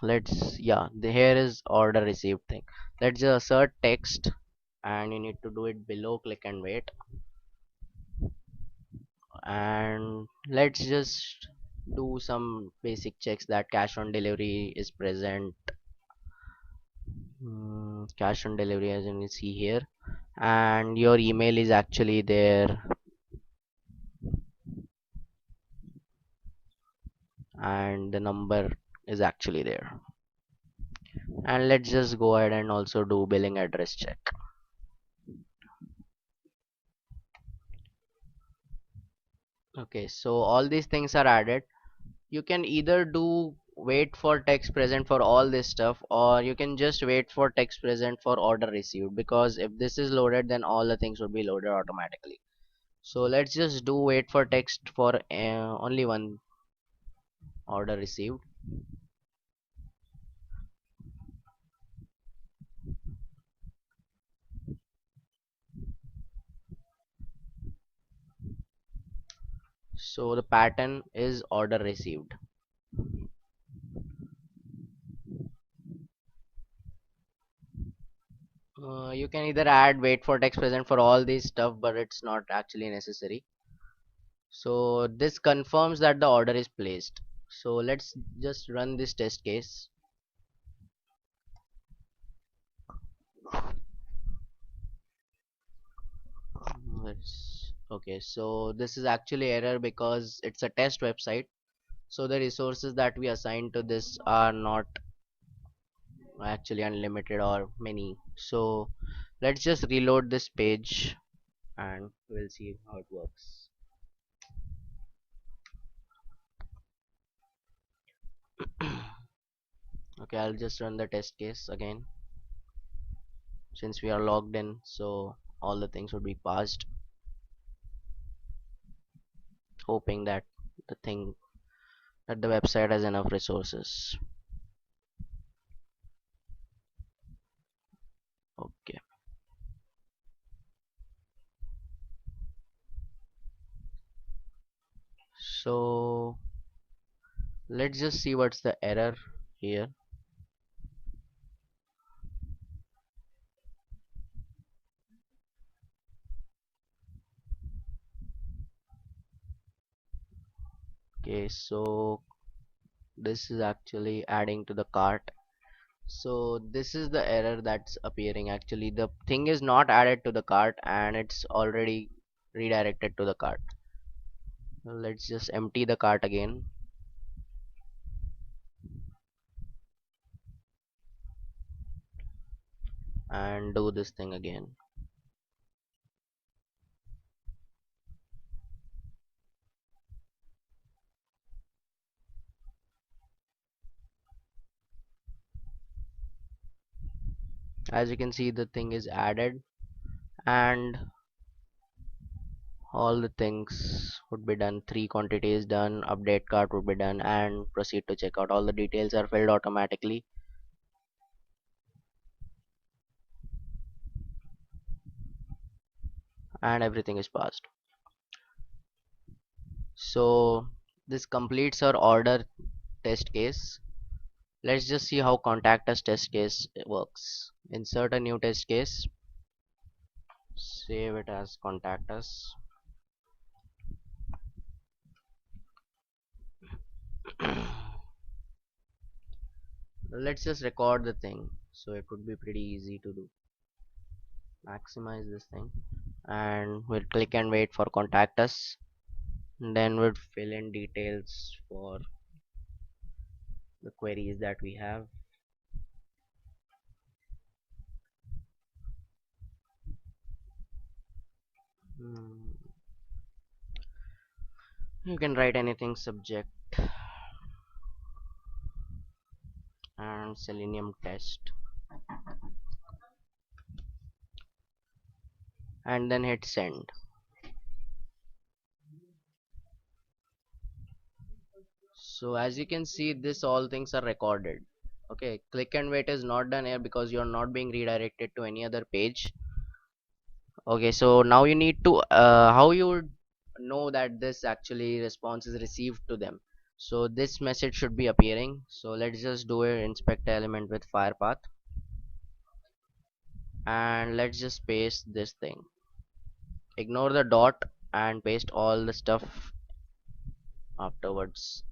A: Let's, yeah, here is order received thing. Let's just assert text, and you need to do it below click and wait. And let's just do some basic checks that cash on delivery is present. Cash on delivery, as you can see here, and your email is actually there, and the number is actually there. And let's just go ahead and also do billing address check. Okay, so all these things are added. You can either do wait for text present for all this stuff, or you can just wait for text present for order received, because if this is loaded, then all the things would be loaded automatically. So let's just do wait for text for only one order received. So the pattern is order received. You can either add wait for text present for all these stuff, but it's not actually necessary. So this confirms that the order is placed. So let's just run this test case. Okay, so this is actually error because it's a test website, so the resources that we assign to this are not actually unlimited or many. So let's just reload this page, and we'll see how it works. Okay, I'll just run the test case again, since we are logged in, so all the things would be passed, hoping that the thing that the website has enough resources. Okay, so let's just see what's the error here. Okay, so this is actually adding to the cart. So this is the error that's appearing. Actually, the thing is not added to the cart, and it's already redirected to the cart. Let's just empty the cart again, and do this thing again. As you can see, the thing is added, and all the things would be done. 3 quantities done, update cart would be done, and proceed to checkout. All the details are filled automatically, and everything is passed. So this completes our order test case. Let's just see how contact us test case works. Insert a new test case. save it as contact us. Let's just record the thing, so it would be pretty easy to do. Maximize this thing, and we'll click and wait for contact us. Then we'll fill in details for the queries that we have. Hmm, you can write anything, subject and selenium test, and then hit send. So as you can see, this all things are recorded. Okay, click and wait is not done here because you're not being redirected to any other page. Okay, so now you need to how you would know that this actually response is received to them. So this message should be appearing. So let's just do a inspect element with firepath, and let's just paste this thing. Ignore the dot and paste all the stuff afterwards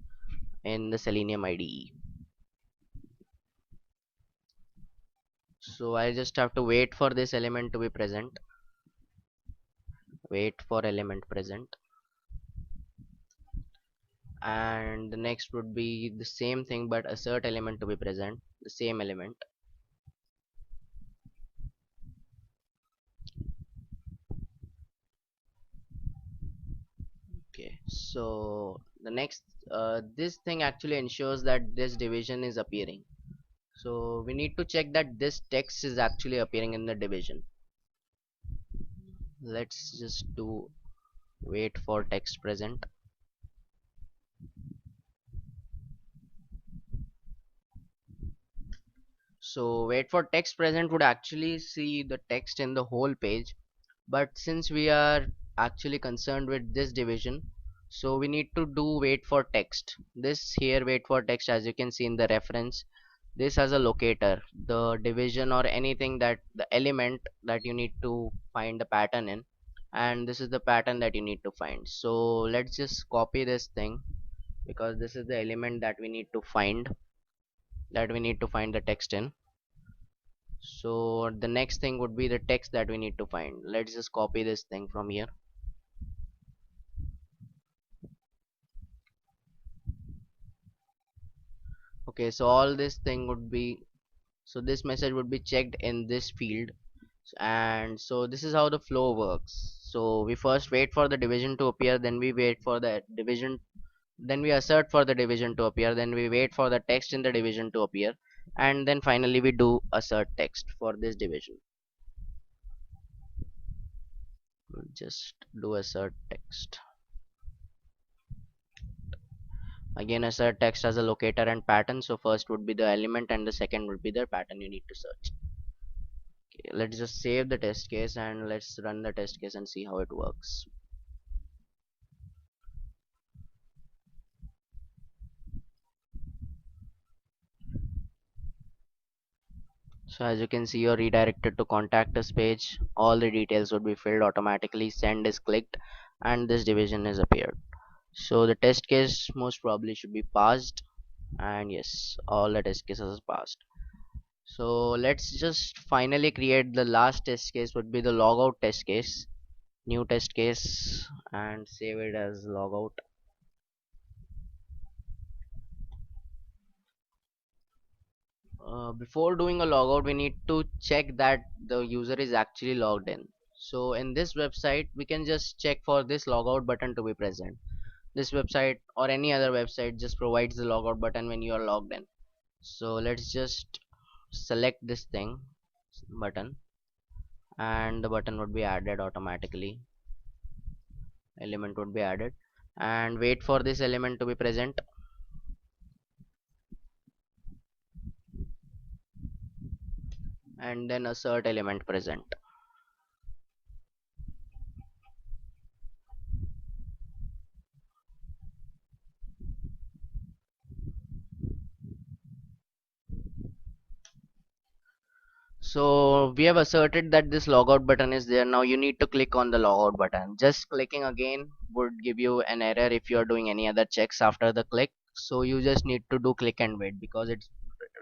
A: in the Selenium IDE. So I just have to wait for this element to be present. Wait for element present, and the next would be the same thing, but assert element to be present, the same element. Okay, so the next this thing actually ensures that this division is appearing. So we need to check that this text is actually appearing in the division. Let's just do wait for text present. So wait for text present would actually see the text in the whole page, but since we are actually concerned with this division, so we need to do wait for text. This here wait for text, as you can see in the reference, this has a locator, the division or anything, that the element that you need to find the pattern in, and this is the pattern that you need to find. So let's just copy this thing, because this is the element that we need to find, the text in. So the next thing would be the text that we need to find. Let's just copy this thing from here. Okay, so all this thing would be, so this message would be checked in this field. And so this is how the flow works. So we first wait for the division to appear, then we wait for the division, then we assert for the division to appear, then we wait for the text in the division to appear, and then finally we do assert text for this division. We'll just do assert text. Again, assert text as a locator and pattern. So first would be the element and the second would be the pattern you need to search. Okay, let's just save the test case and let's run the test case and see how it works. So as you can see, you're redirected to contact us page. All the details would be filled automatically. Send is clicked and this division is appeared. So the test case most probably should be passed, and yes, all the test cases are passed. So let's just finally create the last test case, would be the logout test case. New test case and save it as logout. Before doing a logout, we need to check that the user is actually logged in. So in this website we can just check for this logout button to be present. This website or any other website just provides the logout button when you are logged in. So let's just select this thing, button, and the button would be added automatically, element would be added, and wait for this element to be present. And then assert element present. So we have asserted that this logout button is there. Now you need to click on the logout button. Just clicking again would give you an error if you are doing any other checks after the click. So you just need to do click and wait because it's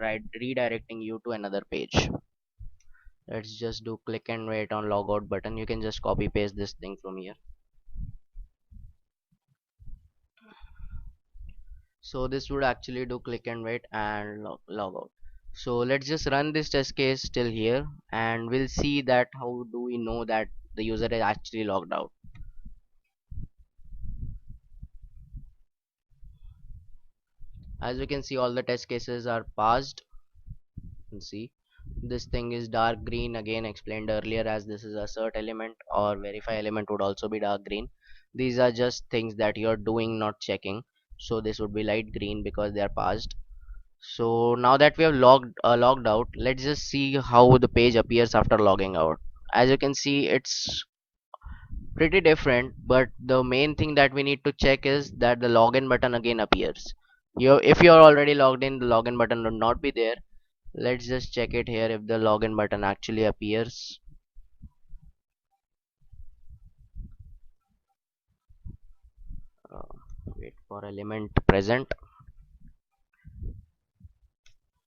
A: redirecting you to another page. Let's just do click and wait on logout button. You can just copy paste this thing from here. So this would actually do click and wait and log out. So let's just run this test case till here and we'll see that how do we know that the user is actually logged out. As you can see, all the test cases are passed. You can see this thing is dark green, again explained earlier, as this is assert element or verify element would also be dark green. These are just things that you're doing, not checking. So this would be light green because they are passed. So now that we have logged out, let's just see how the page appears after logging out. As you can see, it's pretty different, but the main thing that we need to check is that the login button again appears. If you're already logged in, the login button would not be there. Let's just check it here if the login button actually appears. uh, Wait for element present.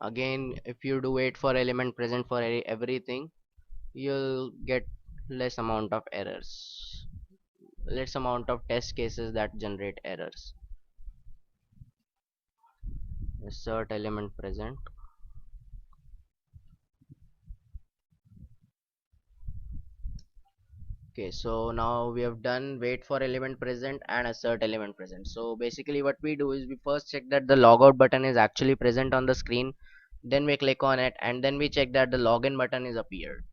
A: Again, if you do wait for element present for everything, you'll get less amount of errors, less amount of test cases that generate errors. Assert element present. Okay, so now we have done wait for element present and assert element present. So basically what we do is we first check that the logout button is actually present on the screen, then we click on it, and then we check that the login button is appeared.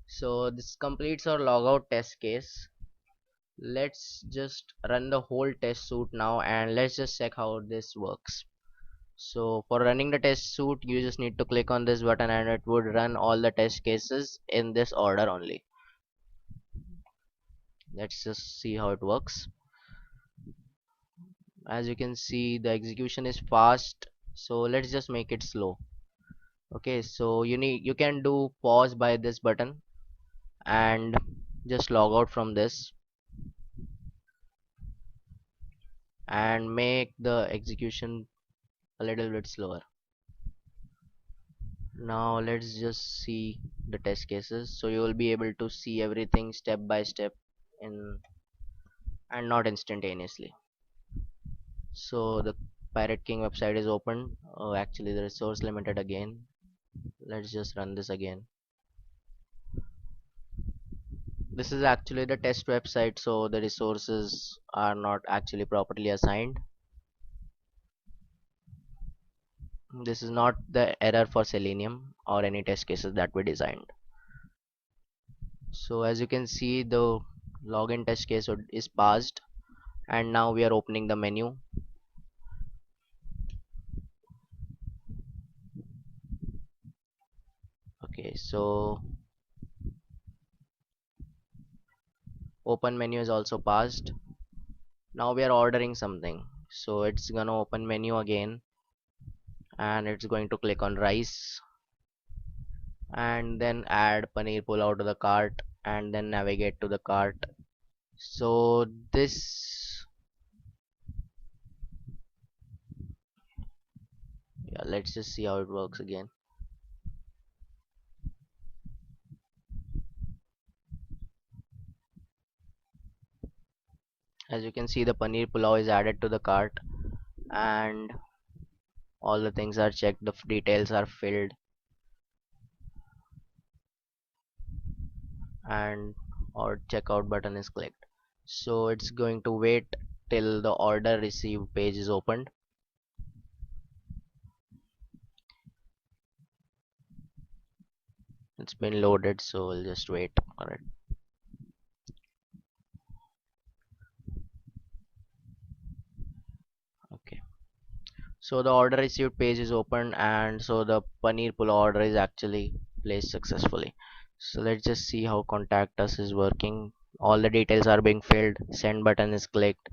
A: So this completes our logout test case. Let's just run the whole test suite now and let's just check how this works. So for running the test suite, you just need to click on this button and it would run all the test cases in this order only. Let's just see how it works. As you can see, the execution is fast, so let's just make it slow. Okay, so you can do pause by this button and just log out from this and make the execution a little bit slower. Now let's just see the test cases, so you will be able to see everything step by step in and not instantaneously. So the Pirate King website is open. Oh, actually the resource limited again. Let's just run this again. This is actually the test website, so the resources are not actually properly assigned. This is not the error for Selenium or any test cases that we designed. So as you can see, the login test case is passed, and now we are opening the menu. Okay, so open menu is also passed. Now we are ordering something, so it's gonna open menu again and it's going to click on rice and then add paneer pulao to the cart and then navigate to the cart. So this, yeah, let's just see how it works again. As you can see, the paneer pulao is added to the cart and all the things are checked, the details are filled, and our checkout button is clicked. So it's going to wait till the order received page is opened. It's been loaded, so we'll just wait for it. Okay, so the order received page is open and so the paneer pulao order is actually placed successfully. So let's just see how contact us is working. All the details are being filled, send button is clicked,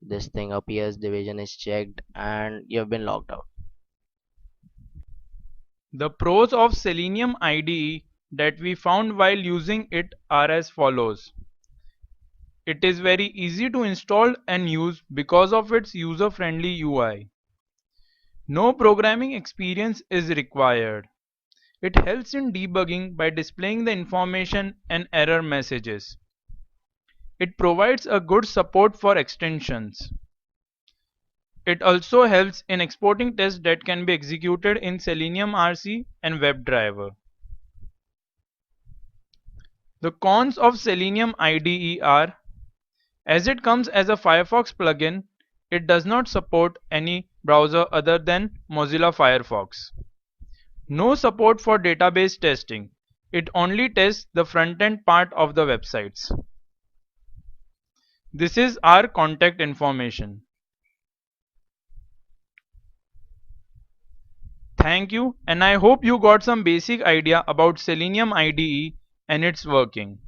A: this thing appears, division is checked, and you have been logged out.
B: The pros of Selenium IDE that we found while using it are as follows. It is very easy to install and use because of its user-friendly UI. No programming experience is required. It helps in debugging by displaying the information and error messages. It provides a good support for extensions. It also helps in exporting tests that can be executed in Selenium RC and WebDriver. The cons of Selenium IDE are, as it comes as a Firefox plugin, it does not support any browser other than Mozilla Firefox. No support for database testing. It only tests the front-end part of the websites. This is our contact information. Thank you, and I hope you got some basic idea about Selenium IDE and its working.